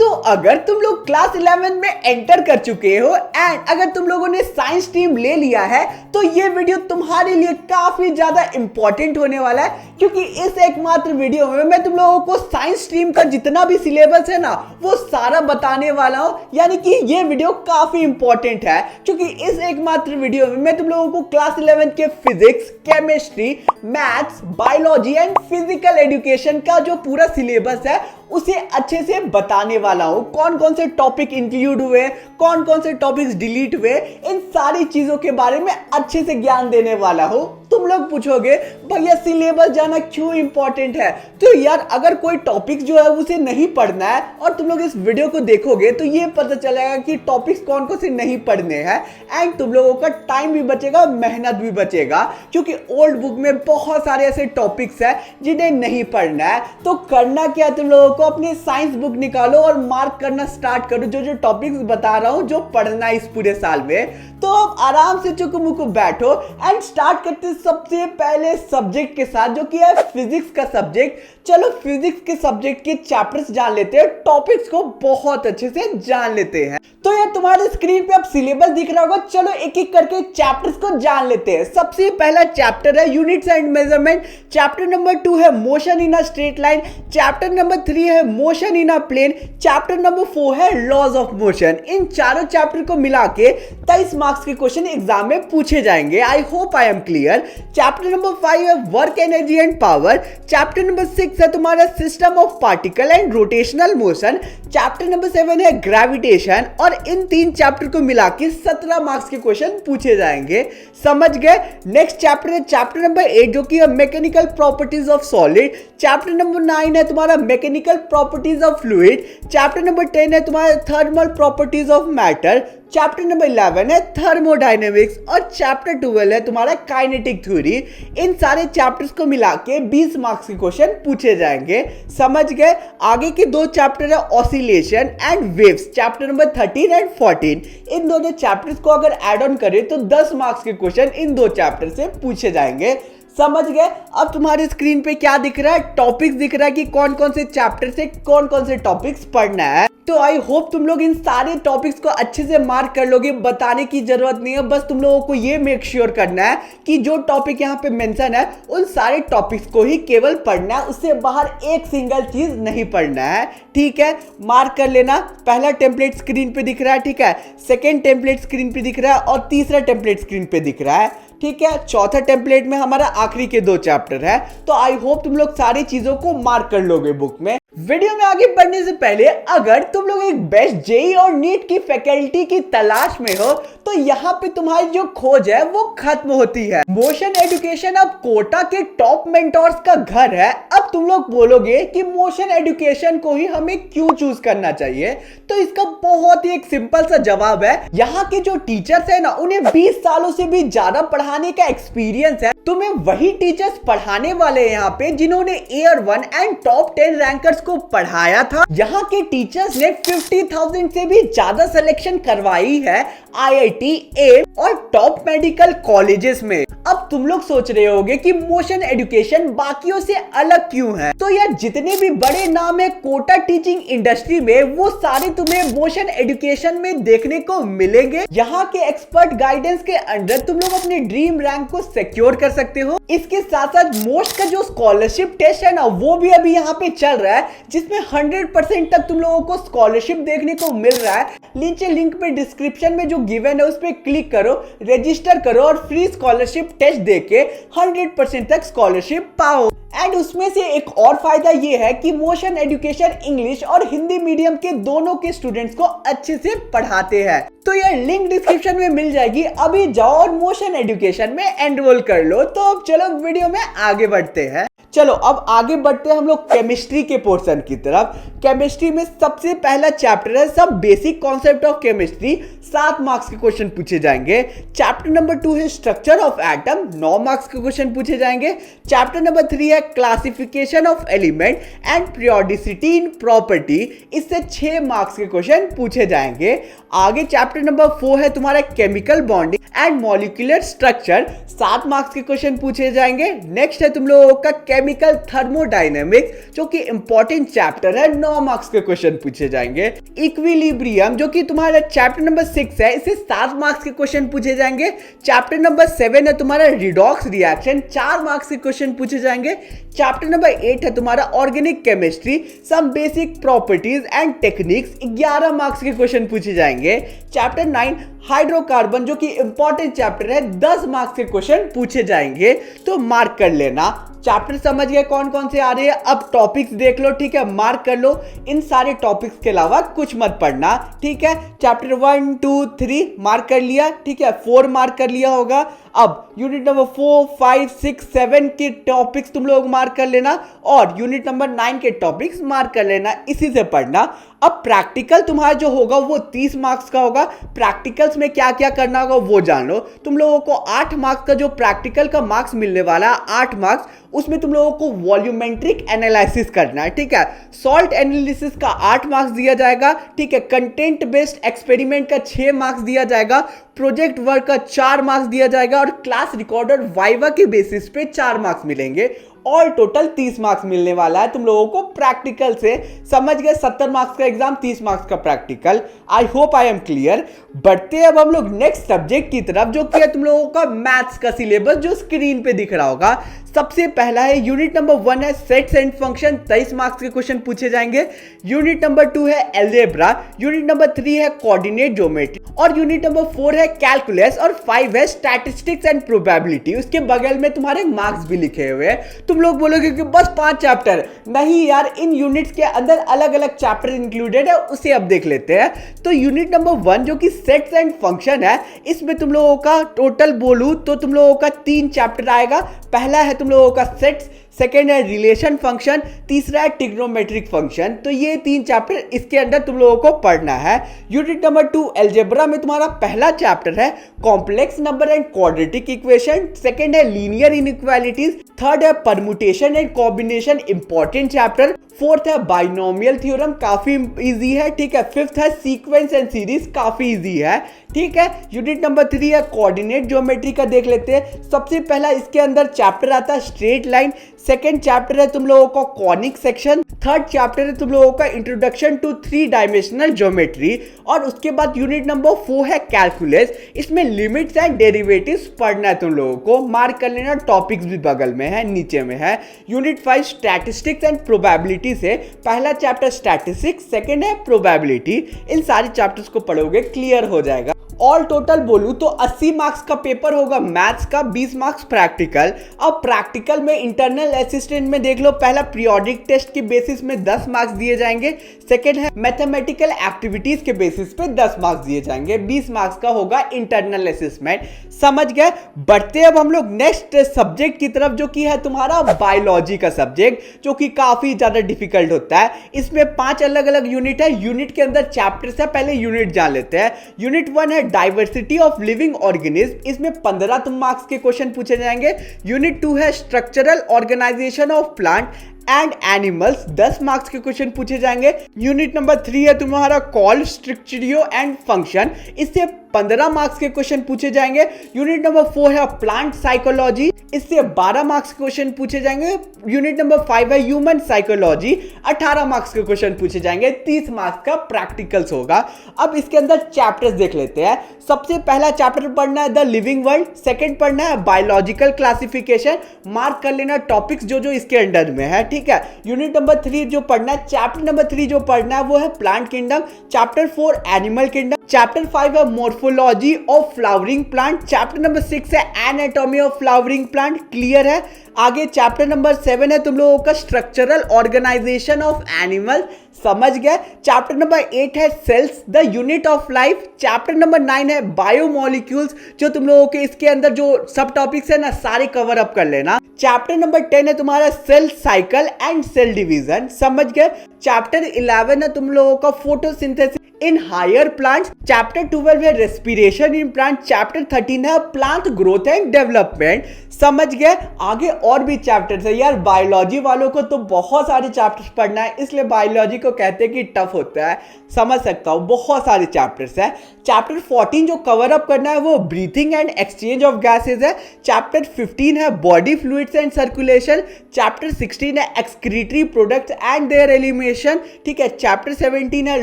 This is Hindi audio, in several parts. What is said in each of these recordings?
तो अगर तुम लोग क्लास 11 में एंटर कर चुके हो एंड अगर तुम लोगों ने साइंस स्ट्रीम ले लिया है तो ये वीडियो तुम्हारे लिए काफी ज्यादा इंपॉर्टेंट होने वाला है, क्योंकि इस एकमात्र वीडियो में मैं तुम लोगों को साइंस स्ट्रीम का जितना भी सिलेबस है ना वो सारा बताने वाला हूं। यानी कि ये वीडियो काफी इंपॉर्टेंट है, क्योंकि इस एकमात्र वीडियो में मैं तुम लोगों को क्लास 11 के physics, chemistry, maths, biology and physical education का जो पूरा सिलेबस है उसे अच्छे से बताने वाला हूं। कौन कौन से टॉपिक इंक्लूड हुए, कौन कौन से टॉपिक्स डिलीट हुए, इन सारी चीजों के बारे में अच्छे से ज्ञान देने वाला हूं। तुम लोग पूछोगे भैया सिलेबस जाना क्यों इंपॉर्टेंट है? तो यार अगर कोई टॉपिक जो है उसे नहीं पढ़ना है और तुम लोग इस वीडियो को देखोगे तो ये पता चलेगा कि टॉपिक्स कौन कौन से नहीं पढ़ने हैं एंड तुम लोगों का टाइम भी बचेगा, मेहनत भी बचेगा, क्योंकि ओल्ड बुक में बहुत सारे ऐसे टॉपिक्स हैं जिन्हें नहीं पढ़ना है। तो करना क्या, तुम लोगों को अपनी साइंस बुक निकालो और मार्क करना स्टार्ट करो जो जो टॉपिक्स बता रहा हूं जो पढ़ना है इस पूरे साल में। तो अब आराम से चुकमुकु बैठो एंड स्टार्ट करते सबसे पहले सब्जेक्ट के साथ, जो कि है फिजिक्स का सब्जेक्ट। चलो फिजिक्स के सब्जेक्ट के चैप्टर्स जान लेते हैं, टॉपिक्स को बहुत अच्छे से जान लेते हैं। तो यार तुम्हारे स्क्रीन पे अब सिलेबस दिख रहा होगा, चलो एक एक करके चैप्टर्स को जान लेते हैं। सबसे पहला चैप्टर है units and measurement, chapter number 2 है motion in a straight line, chapter number 3 है motion in a plane, chapter number 4 है लॉज ऑफ मोशन। इन चारों चैप्टर को मिला के 23 मार्क्स के क्वेश्चन एग्जाम में पूछे जाएंगे। I hope I am clear. Chapter number 5 है work energy and power, chapter number 6 है तुम्हारा system of particle and rotational motion, chapter number 7 है ग्रेविटेशन। और इन 3 चैप्टर को मिला के 17 मार्क्स के क्वेश्चन पूछे जाएंगे। समझ गए? नेक्स्ट चैप्टर है चैप्टर नंबर 8 जो कि है mechanical properties of solid, chapter number 9 है तुम्हारा mechanical properties of fluid, chapter number 10 है तुम्हारा thermal properties of matter, chapter number 11 है थर्मोडायनेमिक्स और चैप्टर 12 है तुम्हारा काइनेटिक थ्योरी। इन सारे चैप्टर्स को मिला के 20 मार्क्स के क्वेश्चन पूछे जाएंगे। समझ गए? आगे के 2 चैप्टर है oscillation and waves, chapter number 13 and 14। इन दोनों चैप्टर्स को अगर ऐड ऑन करें तो 10 मार्क्स के क्वेश्चन इन 2 चैप्टर से पूछे जाएंगे। समझ गए? अब तुम्हारी स्क्रीन पे क्या दिख रहा है? टॉपिक्स दिख रहा है कि कौन कौन से चैप्टर से कौन कौन से टॉपिक्स पढ़ना है। तो आई होप तुम लोग इन सारे टॉपिक्स को अच्छे से मार्क कर लोगे, बताने की जरूरत नहीं है। बस तुम लोगों को ये मेक श्योर करना है कि जो टॉपिक यहाँ पे मेंशन है उन सारे टॉपिक्स को ही केवल पढ़ना है, उससे बाहर एक सिंगल चीज नहीं पढ़ना है। ठीक है, मार्क कर लेना। पहला टेम्पलेट स्क्रीन पे दिख रहा है, ठीक है, सेकेंड टेम्पलेट स्क्रीन पे दिख रहा है और तीसरा टेम्पलेट स्क्रीन पे दिख रहा है। ठीक है, चौथा टेम्पलेट में हमारा आखिरी के 2 चैप्टर है। तो आई होप तुम लोग सारी चीजों को मार्क कर लोगे बुक में। वीडियो में आगे बढ़ने से पहले अगर तुम लोग एक बेस्ट जेईई और नीट की फैकल्टी की तलाश में हो तो यहाँ पे तुम्हारी जो खोज है वो खत्म होती है। मोशन एजुकेशन अब कोटा के टॉप मेंटोर्स का घर है। अब तुम लोग बोलोगे कि मोशन एजुकेशन को ही हमें क्यों चूज करना चाहिए, तो इसका बहुत ही एक सिंपल सा जवाब है। यहाँ के जो टीचर्स है ना उन्हें 20 सालों से भी ज्यादा पढ़ाने का एक्सपीरियंस है। तुम्हें वही टीचर्स पढ़ाने वाले हैं यहाँ पे जिन्होंने एयर 1 एंड टॉप 10 रैंकर्स को पढ़ाया था। यहाँ के टीचर्स ने 50,000 से भी ज्यादा सिलेक्शन करवाई है आईआईटी, एम्स और टॉप मेडिकल कॉलेजेस में। अब तुम लोग सोच रहे होगे कि मोशन एजुकेशन बाकियों से अलग क्यों है? तो यार जितने भी बड़े नाम है कोटा टीचिंग इंडस्ट्री में वो सारे तुम्हें मोशन एजुकेशन में देखने को मिलेंगे। यहाँ के एक्सपर्ट गाइडेंस के अंडर तुम लोग अपने ड्रीम रैंक को सिक्योर कर सकते हो। इसके साथ साथ मोस्ट का जो स्कॉलरशिप टेस्ट है ना वो भी अभी यहाँ पे चल रहा है, जिसमें 100% तक तुम लोगों को स्कॉलरशिप देखने को मिल रहा है। नीचे लिंक पे डिस्क्रिप्शन में जो गिवन है उस पे क्लिक करो, रजिस्टर करो और फ्री स्कॉलरशिप टेस्ट देके 100% तक स्कॉलरशिप पाओ। एंड उसमें से एक और फायदा ये है कि मोशन एजुकेशन इंग्लिश और हिंदी मीडियम के दोनों के स्टूडेंट्स को अच्छे से पढ़ाते हैं। तो ये लिंक डिस्क्रिप्शन में मिल जाएगी, अभी जाओ और मोशन एजुकेशन में एनरोल कर लो। तो अब चलो वीडियो में आगे बढ़ते हैं। चलो अब आगे बढ़ते हैं हम लोग केमिस्ट्री के पोर्शन की तरफ। केमिस्ट्री में सबसे पहला चैप्टर है सब basic concept of chemistry, 7 marks के क्वेश्चन पूछे जाएंगे। चैप्टर नंबर 2 है स्ट्रक्चर ऑफ एटम, 9 मार्क्स के क्वेश्चन पूछे जाएंगे। चैप्टर नंबर 3 है classification of element and periodicity in property, इससे 6 मार्क्स के क्वेश्चन पूछे जाएंगे। आगे चैप्टर नंबर 4 है तुम्हारा chemical bonding and molecular structure, 7 marks के क्वेश्चन पूछे जाएंगे। नेक्स्ट है तुम लोगों का केमिकल थर्मोडायनेमिक्स जो कि इंपॉर्टेंट चैप्टर है, 9 मार्क्स के क्वेश्चन पूछे जाएंगे। इक्विलिब्रियम जो कि तुम्हारा चैप्टर नंबर 6 है, इससे 7 मार्क्स के क्वेश्चन पूछे जाएंगे। चैप्टर नंबर 7 है तुम्हारा रिडॉक्स रिएक्शन, 4 मार्क्स के क्वेश्चन पूछे जाएंगे। चैप्टर नंबर 8 है तुम्हारा organic chemistry, some basic properties and techniques, 11 marks के क्वेश्चन पूछे जाएंगे। चैप्टर 9 हाइड्रोकार्बन जो कि इंपॉर्टेंट चैप्टर है, 10 मार्क्स के क्वेश्चन पूछे जाएंगे, तो मार्क कर लेना। चैप्टर समझ गए कौन कौन से आ रहे हैं, अब टॉपिक्स देख लो, ठीक है, मार्क कर लो। इन सारे टॉपिक्स के अलावा कुछ मत पढ़ना, ठीक है। चैप्टर 1 2 3 मार्क कर लिया, ठीक है, 4 मार्क कर लिया होगा। अब यूनिट नंबर 4 5 6 7 के टॉपिक्स तुम लोग मार्क कर लेना और यूनिट नंबर 9 के टॉपिक्स मार्क कर लेना, इसी से पढ़ना। अब प्रैक्टिकल तुम्हारा जो होगा वो 30 मार्क्स का होगा। प्रैक्टिकल्स में क्या क्या करना होगा वो जान लो। तुम लोगों को 8 मार्क्स का जो प्रैक्टिकल का मार्क्स मिलने वाला है, 8 मार्क्स, उसमें तुम लोगों को वॉल्यूमेट्रिक एनालिसिस करना है, ठीक है। सॉल्ट एनालिसिस का 8 मार्क्स दिया जाएगा, ठीक है। कंटेंट बेस्ड एक्सपेरिमेंट का 6 मार्क्स दिया जाएगा। प्रोजेक्ट वर्क का 4 मार्क्स दिया जाएगा और क्लास रिकॉर्डर वाइवा के बेसिस पे 4 मार्क्स मिलेंगे। ऑल टोटल 30 मार्क्स मिलने वाला है तुम लोगों को प्रैक्टिकल से। समझ गए, 70 मार्क्स का एग्जाम, 30 मार्क्स का practical. I hope I am clear. बढ़ते हैं अब हम लोग नेक्स्ट सब्जेक्ट की तरफ, जो कि है तुम लोगों का मैथ्स का सिलेबस, जो स्क्रीन पे दिख रहा होगा। सबसे पहला है यूनिट नंबर 1 है सेट्स एंड फंक्शन, 23 मार्क्स के क्वेश्चन पूछे जाएंगे। यूनिट नंबर 2 है अलजेब्रा, यूनिट नंबर 3 है कोऑर्डिनेट ज्योमेट्री और यूनिट नंबर 4 है कैलकुलस और 5 है स्टैटिस्टिक्स एंड प्रोबेबिलिटी। उसके बगल में तुम्हारे मार्क्स भी लिखे हुए हैं। तुम लोग बोलोगे कि बस 5 चैप्टर, नहीं यार, इन यूनिट्स के अंदर अलग अलग चैप्टर इंक्लूडेड है, उसे अब देख लेते हैं। तो यूनिट नंबर 1 जो कि सेट्स एंड फंक्शन है, इसमें तुम लोगों का टोटल बोलूं तो तुम लोगों का 3 चैप्टर आएगा। पहला है तुम लोगों का सेट्स, सेकेंड है रिलेशन फंक्शन, तीसरा है ट्रिग्नोमेट्रिक फंक्शन। तो ये 3 चैप्टर इसके अंदर तुम लोगों को पढ़ना है। यूनिट नंबर 2 अलजेब्रा में तुम्हारा पहला चैप्टर है complex number and quadratic equation, second है लीनियर इनइक्वालिटीज, थर्ड है permutation and combination, important chapter, fourth है बाइनोमियल थ्योरम, काफी इजी है, ठीक है। फिफ्थ है सीक्वेंस एंड सीरीज, काफी इजी है, ठीक है। यूनिट नंबर 3 है कोऑर्डिनेट ज्योमेट्री का, देख लेते हैं। सबसे पहला इसके अंदर चैप्टर आता है स्ट्रेट लाइन, सेकेंड चैप्टर है तुम लोगों का कॉनिक सेक्शन, थर्ड चैप्टर है तुम लोगों का इंट्रोडक्शन टू 3 डायमेंशनल ज्योमेट्री और उसके बाद यूनिट नंबर 4 है कैलकुलस। इसमें लिमिट्स एंड डेरिवेटिव्स पढ़ना है तुम लोगों को, मार्क कर लेना। टॉपिक्स भी बगल में है, नीचे में है। यूनिट 5 स्टैटिस्टिक्स एंड प्रोबेबिलिटी से पहला चैप्टर स्टैटिस्टिक्स, सेकेंड है प्रोबेबिलिटी। इन सारे चैप्टर्स को पढ़ोगे क्लियर हो जाएगा। ऑल टोटल बोलूं तो 80 मार्क्स का पेपर होगा मैथ्स का, 20 मार्क्स प्रैक्टिकल। अब प्रैक्टिकल में इंटरनल असिस्टेंट में देख लो, पहला पीरियोडिक टेस्ट के बेसिस में 10 मार्क्स दिए जाएंगे, सेकेंड है मैथमेटिकल एक्टिविटीज के बेसिस पे 10 मार्क्स दिए जाएंगे, 20 मार्क्स का होगा इंटरनल असेसमेंट। समझ गए। बढ़ते अब हम लोग नेक्स्ट सब्जेक्ट की तरफ, जो कि है तुम्हारा बायोलॉजी का सब्जेक्ट, जो कि काफी ज्यादा डिफिकल्ट होता है। इसमें 5 अलग अलग यूनिट है, यूनिट के अंदर चैप्टर्स है, पहले यूनिट जान लेते हैं। यूनिट 1 है डाइवर्सिटी ऑफ लिविंग ऑर्गेनिज्म, इसमें 15 मार्क्स के क्वेश्चन पूछे जाएंगे। यूनिट 2 है structural organisation of plant and animals, 10 marks के क्वेश्चन पूछे जाएंगे। यूनिट नंबर 3 है तुम्हारा कॉल स्ट्रक्चरियो एंड फंक्शन, इससे 15 मार्क्स के क्वेश्चन पूछे जाएंगे। यूनिट नंबर 4 है प्लांट साइकोलॉजी, इससे 12 मार्क्स के क्वेश्चन पूछे जाएंगे। यूनिट नंबर 5 है ह्यूमन साइकोलॉजी, 18 मार्क्स के क्वेश्चन पूछे जाएंगे, 30 मार्क्स का प्रैक्टिकल्स होगा। अब इसके अंदर चैप्टर्स देख लेते हैं। सबसे पहला चैप्टर पढ़ना है द लिविंग वर्ल्ड, सेकंड पढ़ना है बायोलॉजिकल क्लासिफिकेशन, मार्क कर लेना टॉपिक्स जो जो इसके अंडर में है, ठीक है। यूनिट नंबर 3 जो पढ़ना है, चैप्टर नंबर 3 जो पढ़ना है वो है plant kingdom, chapter 4 animal kingdom, chapter 5 है morphology of flowering plant, chapter number 6 है anatomy of flowering plant, clear है। आगे चैप्टर नंबर 7 है तुम लोगों का स्ट्रक्चरल ऑर्गेनाइजेशन ऑफ एनिमल, समझ गए। चैप्टर नंबर 8 है cells the unit of life, chapter number 9 है बायोमोलिक्यूल्स, जो तुम लोगों के इसके अंदर जो सब टॉपिक्स है ना सारे कवर अप कर लेना। चैप्टर नंबर 10 है तुम्हारा cell cycle and cell division, समझ गए। चैप्टर 11 है तुम लोगों का photosynthesis in higher plants, chapter 12 है रेस्पिरेशन इन प्लांट, चैप्टर 13 है प्लांट ग्रोथ एंड डेवलपमेंट। समझ गए? आगे और भी चैप्टर्स है यार। बायोलॉजी वालों को तो बहुत सारे चैप्टर्स पढ़ना है, इसलिए बायोलॉजी को कहते हैं कि टफ होता है, समझ सकता हूं, बहुत सारे चैप्टर्स है। चैप्टर 14 जो कवर अप करना है वो breathing and exchange of gases है। चैप्टर 15 है body fluids and circulation. Chapter 16 है excretory products and there elimination. ठीक है। चैप्टर 17 है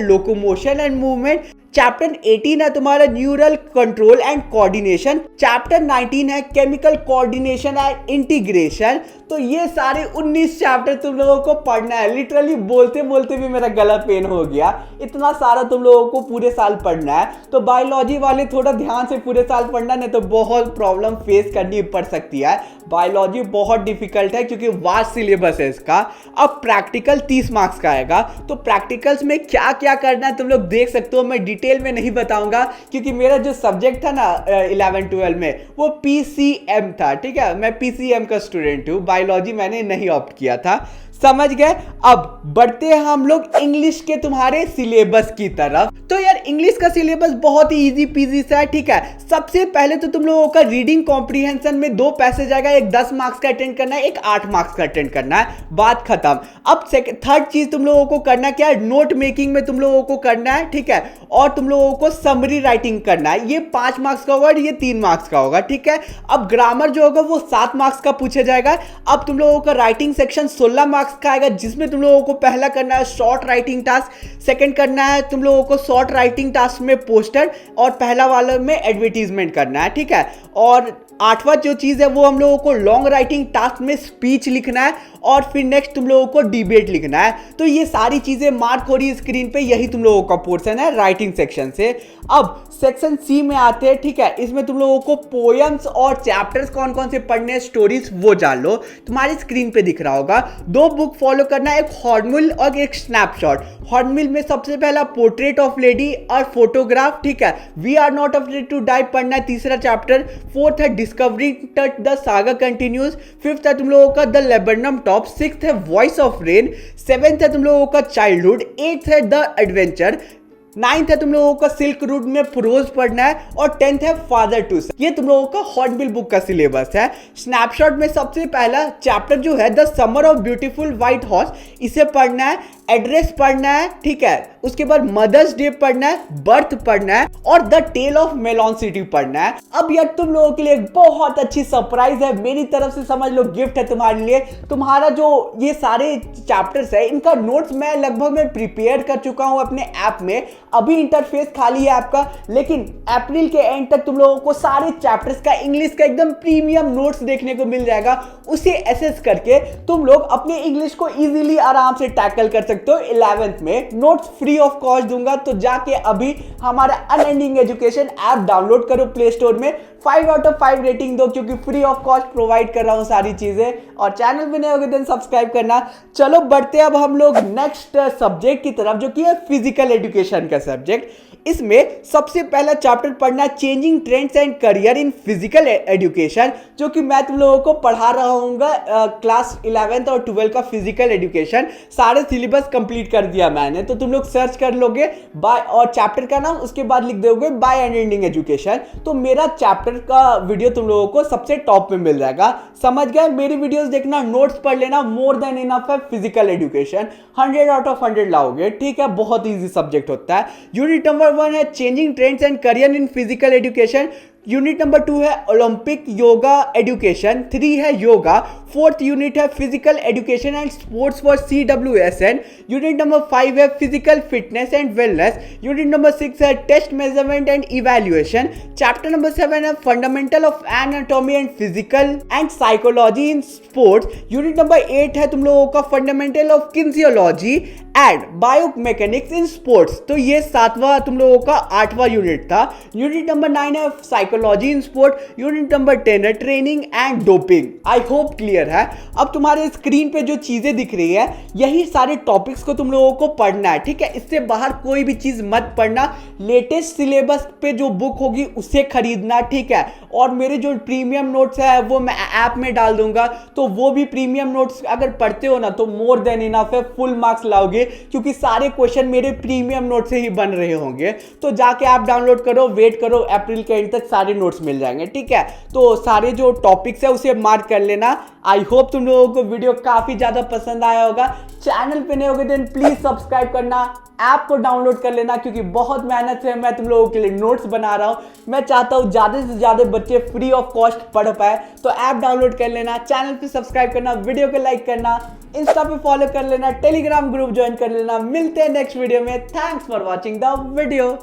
लोकोमोशन एंड मूवमेंट। चैप्टर 18 है तुम्हारा neural control and coordination. Chapter 19 है केमिकल कोऑर्डिनेशन एंड इंटीग्रेशन। तो ये सारे 19 चैप्टर तुम लोगों को पढ़ना है। लिटरली बोलते बोलते भी मेरा गला पेन हो गया, इतना सारा तुम लोगों को पूरे साल पढ़ना है। तो बायोलॉजी वाले थोड़ा ध्यान से पूरे साल पढ़ना, नहीं तो बहुत प्रॉब्लम फेस करनी पड़ सकती है। बायोलॉजी बहुत डिफिकल्ट है क्योंकि वास्ट सिलेबस है इसका। अब प्रैक्टिकल 30 मार्क्स का आएगा, तो प्रैक्टिकल्स में क्या क्या करना है तुम लोग देख सकते हो। मैं डिटेल में नहीं बताऊंगा क्योंकि मेरा जो सब्जेक्ट था ना 11-12 में वो PCM था। ठीक है, मैं PCM का स्टूडेंट हूँ, बायोलॉजी मैंने नहीं ऑप्ट किया था। समझ गए? अब बढ़ते हैं हम लोग इंग्लिश के तुम्हारे सिलेबस की तरफ। तो यार इंग्लिश का सिलेबस बहुत ही इजी पीजी सा है। ठीक है, सबसे पहले तो तुम लोगों का रीडिंग कॉम्प्रीहेंशन में 2 पैसेज आएगा, एक 10 मार्क्स का अटेंड करना है, एक 8 मार्क्स का अटेंड करना है, बात खत्म। अब थर्ड चीज तुम लोगों को करना क्या है, नोट मेकिंग में तुम लोगों को करना है। ठीक है, और तुम लोगों को समरी राइटिंग करना है। ये 5 मार्क्स का होगा और ये 3 मार्क्स का होगा। ठीक है, अब ग्रामर जो होगा वो 7 मार्क्स का पूछा जाएगा। अब तुम लोगों का राइटिंग सेक्शन 16 मार्क्स का आएगा, जिसमें तुम लोगों को पहला करना है शॉर्ट राइटिंग टास्क, सेकंड करना है तुम लोगों को शॉर्ट राइटिंग टास्क में पोस्टर, और पहला वाला में एडवर्टीजमेंट करना है। ठीक है, और 8वां जो चीज है वो हम लोगों को लॉन्ग राइटिंग टास्क में स्पीच लिखना है, और फिर नेक्स्ट तुम लोगों को डिबेट लिखना है। तो ये सारी चीजें मार्क हो रही है स्क्रीन पे, यही तुम लोगों का पोर्शन है राइटिंग सेक्शन से। अब सेक्शन सी में आते हैं। ठीक है, इसमें तुम लोगों को पोएम्स और चैप्टर्स कौन कौन से पढ़ने, स्टोरीज वो जान लो, तुम्हारी स्क्रीन पे दिख रहा होगा। 2 बुक फॉलो करना है, एक हॉर्नमिल और एक स्नैपशॉट। हॉर्नमिल में सबसे पहला पोर्ट्रेट ऑफ लेडी और फोटोग्राफ। ठीक है, we are not afraid to die पढ़ना है, तीसरा चैप्टर। 4th है discovery Tut the saga continues. 5th है तुम लोगों का द लेबनम टॉप। 6th है वॉइस ऑफ रेन। 7th है तुम लोगों का चाइल्डहुड। 8th है द एडवेंचर। 9th है तुम लोगों का सिल्क रूट में प्रोज पढ़ना है, और 10th है फादर टू सन। ये तुम लोगों का हॉर्नबिल बुक का सिलेबस है। स्नैपशॉट में सबसे पहला चैप्टर जो है the summer of beautiful white horse, इसे पढ़ना है। एड्रेस पढ़ना है। ठीक है, उसके बाद मदर्स डे पढ़ना है, बर्थ पढ़ना है, और the tale of melon city पढ़ना है। अब यार तुम लोगों के लिए एक बहुत अच्छी सरप्राइज है मेरी तरफ से, समझ लो गिफ्ट है तुम्हारे लिए। तुम्हारा जो ये सारे चैप्टर्स है इनका नोट्स मैं लगभग प्रिपेयर कर चुका हूं अपने ऐप में। अभी इंटरफेस खाली है आपका, लेकिन अप्रैल के एंड तक तुम लोगों को सारे चैप्टर्स का इंग्लिश का एकदम प्रीमियम नोट्स देखने को मिल जाएगा। उसे एसेस करके तुम लोग अपने इंग्लिश को इजीली आराम से टैकल कर सकते हो। 11th में नोट्स फ्री ऑफ कॉस्ट दूंगा, तो जाके अभी हमारा अनएंडिंग एजुकेशन ऐप डाउनलोड करो प्ले स्टोर में। 5 आउट ऑफ 5 रेटिंग दो, क्योंकि फ्री ऑफ कॉस्ट प्रोवाइड कर रहा हूं सारी चीजें। और चैनल में नए होगे देन सब्सक्राइब करना। चलो बढ़ते अब हम लोग नेक्स्ट सब्जेक्ट की तरफ, जो कि है फिजिकल एजुकेशन का सब्जेक्ट। इसमें सबसे पहला चैप्टर पढ़ना है changing trends and career in physical education, जो कि मैं तुम लोगों को पढ़ा रहा हूँगा क्लास 11th और 12 का फिजिकल एजुकेशन। सारे सिलेबस कंप्लीट कर दिया मैंने, तो तुम लोग सर्च कर लोगे बाय और चैप्टर का नाम, उसके बाद लिख दोगे बाय अनएंडिंग एजुकेशन, तो मेरा चैप्टर का वीडियो तुम लोगों को सबसे टॉप पे मिल जाएगा। समझ गए? मेरी वीडियोस देखना, नोट्स पढ़ लेना, मोर देन इनफ है। फिजिकल एजुकेशन 100 आउट ऑफ 100 लाओगे। ठीक है, बहुत ईजी सब्जेक्ट होता है। यूनिट नंबर 1 है changing trends and career in physical education. Unit number 2 है ओलंपिक योगा एजुकेशन। 3 है योगा। 4th यूनिट है physical education and sports for CWSN। Unit number 5 है physical fitness and wellness. Unit number 6 है test measurement and evaluation. Chapter number 7 है fundamental of anatomy and physical and psychology in sports. Unit number 8 है तुम लोगों का fundamental of kinesiology and biomechanics in sports. तो ये 7वां तुम लोगों का 8वां यूनिट था। यूनिट नंबर 9 है psychology in sport. Unit number 10 है training and doping. I hope clear है। अब तुम्हारे स्क्रीन पे जो चीजें दिख रही है, यही सारे टॉपिक्स को तुम लोगों को पढ़ना है। ठीक है, इससे बाहर कोई भी चीज मत पढ़ना। लेटेस्ट सिलेबस पे जो बुक होगी उसे खरीदना। ठीक है, और मेरे जो प्रीमियम नोट्स है वो मैं ऐप में डाल दूंगा, तो वो भी प्रीमियम नोट्स अगर पढ़ते हो ना तो मोर देन इनफ है, फुल मार्क्स लाओगे। क्योंकि सारे क्वेश्चन मेरे प्रीमियम नोट से ही बन रहे होंगे। तो जाके आप डाउनलोड करो, वेट करो, अप्रैल के एंड तक सारे नोट्स मिल जाएंगे, ठीक है। तो सारे जो टॉपिक्स है उसे मार्क कर लेना। आई होप तुम लोगों को वीडियो काफी ज्यादा पसंद आया होगा। चैनल पे नए होगे देन प्लीज सब्सक्राइब करना, ऐप को डाउनलोड कर लेना, क्योंकि बहुत मेहनत से मैं तुम लोगों के लिए नोट्स बना रहा हूं। मैं चाहता हूं ज्यादा से ज्यादा बच्चे फ्री ऑफ कॉस्ट पढ़ पाए। तो ऐप डाउनलोड कर लेना, चैनल पे सब्सक्राइब करना, वीडियो को लाइक करना, इंस्टा पे फॉलो कर लेना, टेलीग्राम ग्रुप ज्वाइन कर लेना। मिलते हैं नेक्स्ट वीडियो में। Thanks for watching the video.